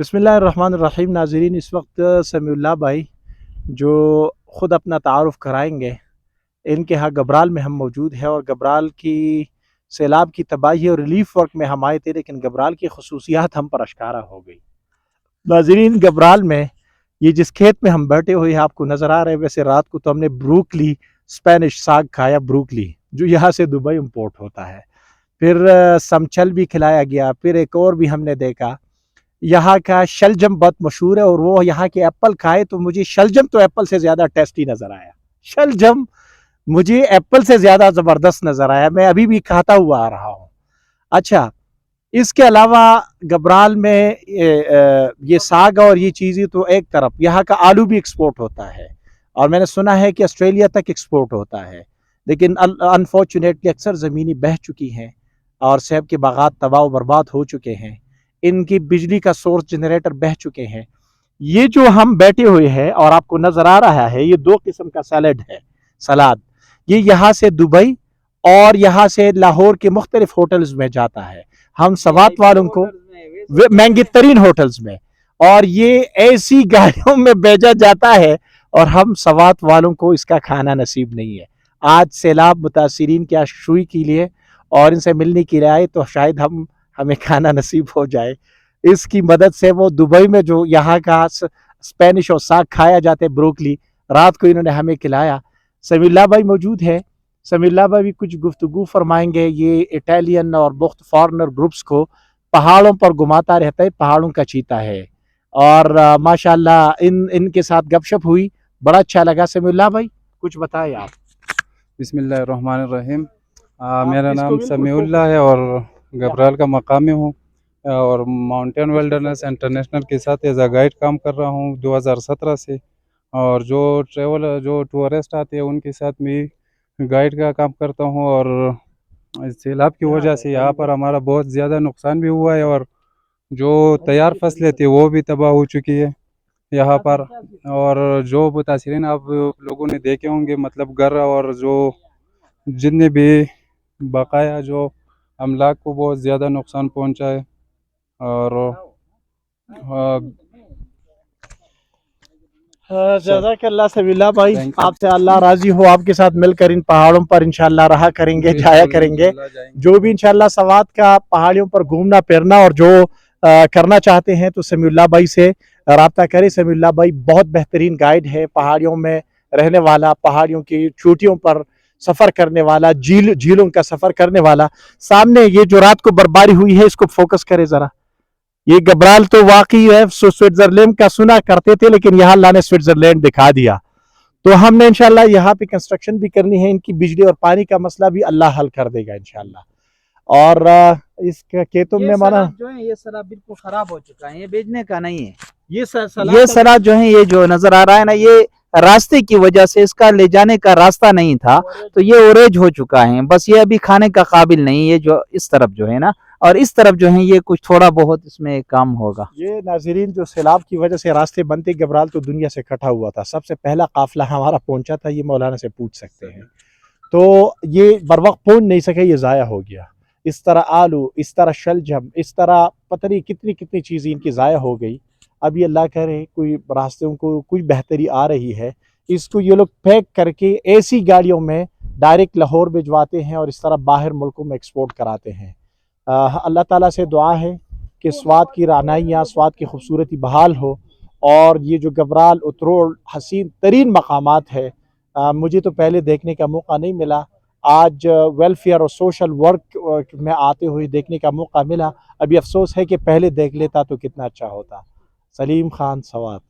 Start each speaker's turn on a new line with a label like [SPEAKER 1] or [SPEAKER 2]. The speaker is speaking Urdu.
[SPEAKER 1] بسم اللہ الرحمن الرحیم. ناظرین، اس وقت سمیع اللہ بھائی جو خود اپنا تعارف کرائیں گے، ان کے ہاں گبرال میں ہم موجود ہیں اور گبرال کی سیلاب کی تباہی اور ریلیف ورک میں ہم آئے تھے، لیکن گبرال کی خصوصیات ہم پر اشکارا ہو گئی. ناظرین، گبرال میں یہ جس کھیت میں ہم بیٹھے ہوئے ہیں آپ کو نظر آ رہے ہیں، ویسے رات کو تو ہم نے بروکلی اسپینش ساگ کھایا، بروکلی جو یہاں سے دبئی امپورٹ ہوتا ہے. پھر سمچل بھی کھلایا گیا. پھر ایک اور بھی ہم نے دیکھا، یہاں کا شلجم بہت مشہور ہے اور وہ یہاں کے ایپل کھائے تو مجھے شلجم تو ایپل سے زیادہ ٹیسٹی نظر آیا. شلجم مجھے ایپل سے زیادہ زبردست نظر آیا، میں ابھی بھی کھاتا ہوا آ رہا ہوں. اچھا، اس کے علاوہ گبرال میں یہ ساگ اور یہ چیزیں تو ایک طرف، یہاں کا آلو بھی ایکسپورٹ ہوتا ہے اور میں نے سنا ہے کہ آسٹریلیا تک ایکسپورٹ ہوتا ہے، لیکن انفارچونیٹلی اکثر زمینیں بہہ چکی ہیں اور سیب کے باغات تباہ و برباد ہو چکے ہیں. ان کی بجلی کا سورس جنریٹر بہہ چکے ہیں. یہ جو ہم بیٹھے ہوئے ہیں اور آپ کو نظر آ رہا ہے، یہ دو قسم کا سیلڈ ہے، سلاد. یہ یہاں سے دبئی اور یہاں سے لاہور کے مختلف ہوٹلز میں جاتا ہے. ہم سوات والوں کو مہنگی ترین ہوٹلز میں، اور یہ ایسی گاڑیوں میں بھیجا جاتا ہے اور ہم سوات والوں کو اس کا کھانا نصیب نہیں ہے. آج سیلاب متاثرین کے آشوئی کے لیے اور ان سے ملنے کے لیے آئے تو شاید ہمیں کھانا نصیب ہو جائے. اس کی مدد سے وہ دبئی میں جو یہاں کا اسپینش اور ساگ کھایا جاتے بروکلی، رات کو انہوں نے ہمیں کھلایا. سمیع اللہ بھائی موجود ہے. سمیع اللہ بھائی بھی کچھ گفتگو فرمائیں گے. یہ اٹیلین اور بہت فارنر گروپس کو پہاڑوں پر گھماتا رہتا ہے، پہاڑوں کا چیتا ہے، اور ماشاءاللہ ان کے ساتھ گپ شپ ہوئی، بڑا اچھا لگا. سمیع اللہ بھائی کچھ بتائیں آپ.
[SPEAKER 2] بسم اللہ الرحمن الرحیم. میرا نام سمیع اللہ ہے اور گبرال کا مقامی ہوں اور ماؤنٹین ویلڈرنس انٹرنیشنل کے ساتھ ایز اے گائیڈ کام کر رہا ہوں 2017 سے. اور جو ٹورسٹ آتے ہیں ان کے ساتھ میں گائیڈ کا کام کرتا ہوں. اور سیلاب کی وجہ سے یہاں پر ہمارا بہت زیادہ نقصان بھی ہوا ہے اور جو تیار فصلیں تھی وہ بھی تباہ ہو چکی ہے یہاں پر. اور جو متاثرین آپ لوگوں نے دیکھے ہوں گے، مطلب گھر اور جو جتنے بھی بقایا جو املاک کو بہت زیادہ نقصان پہنچا ہے. اور
[SPEAKER 1] جزاک اللہ سمیع اللہ بھائی، آپ سے اللہ راضی ہو. آپ کے ساتھ مل کر ان پہاڑوں پر انشاءاللہ رہا کریں گے، جایا کریں گے. جو بھی انشاءاللہ سوات کا پہاڑیوں پر گھومنا پھرنا اور جو کرنا چاہتے ہیں تو سمیع اللہ بھائی سے رابطہ کریں. سمیع اللہ بھائی بہت بہترین گائیڈ ہے، پہاڑیوں میں رہنے والا، پہاڑیوں کی چوٹیوں پر سفر کرنے والا، جھیلوں کا سفر کرنے والا. سامنے یہ جو رات کو برباری ہوئی ہے اس کو فوکس کرے ذرا. یہ گبرال تو واقعی ہے، سوئٹزرلینڈ کا سنا کرتے تھے لیکن یہاں اللہ نے سوئٹزرلینڈ دکھا دیا. تو ہم نے انشاءاللہ یہاں پہ کنسٹرکشن بھی کرنی ہے. ان کی بجلی اور پانی کا مسئلہ بھی اللہ حل کر دے گا انشاءاللہ. اور اس کھیتوں میں مانا
[SPEAKER 3] جو ہے یہ سیلاب بالکل خراب ہو چکا ہے، یہ بیچنے کا نہیں ہے. یہ سیلاب جو ہے، یہ جو نظر آ رہا ہے نا، یہ راستے کی وجہ سے اس کا لے جانے کا راستہ نہیں تھا تو یہ اوریج ہو چکا ہے. بس یہ ابھی کھانے کا قابل نہیں. یہ جو اس طرف جو ہے نا اور اس طرف جو ہے، یہ کچھ تھوڑا بہت اس میں کام ہوگا.
[SPEAKER 1] یہ ناظرین جو سیلاب کی وجہ سے راستے بنتے، گبرال تو دنیا سے کٹا ہوا تھا. سب سے پہلا قافلہ ہمارا پہنچا تھا، یہ مولانا سے پوچھ سکتے ہیں. تو یہ بروقت پہنچ نہیں سکے، یہ ضائع ہو گیا. اس طرح آلو، اس طرح شلجم، اس طرح پتہ نہیں کتنی چیزیں ان کی ضائع ہو گئی. ابھی اللہ کرے کوئی راستوں کو کوئی بہتری آ رہی ہے. اس کو یہ لوگ پیک کر کے ایسی گاڑیوں میں ڈائریکٹ لاہور بھجواتے ہیں اور اس طرح باہر ملکوں میں ایکسپورٹ کراتے ہیں. اللہ تعالیٰ سے دعا ہے کہ سوات کی رعنائیاں، سوات کی خوبصورتی بحال ہو. اور یہ جو گبرال اتروڑ حسین ترین مقامات ہے، مجھے تو پہلے دیکھنے کا موقع نہیں ملا. آج ویلفیئر اور سوشل ورک میں آتے ہوئے دیکھنے کا موقع ملا. ابھی افسوس ہے کہ پہلے دیکھ لیتا تو کتنا اچھا ہوتا. سلیم خان، سوات.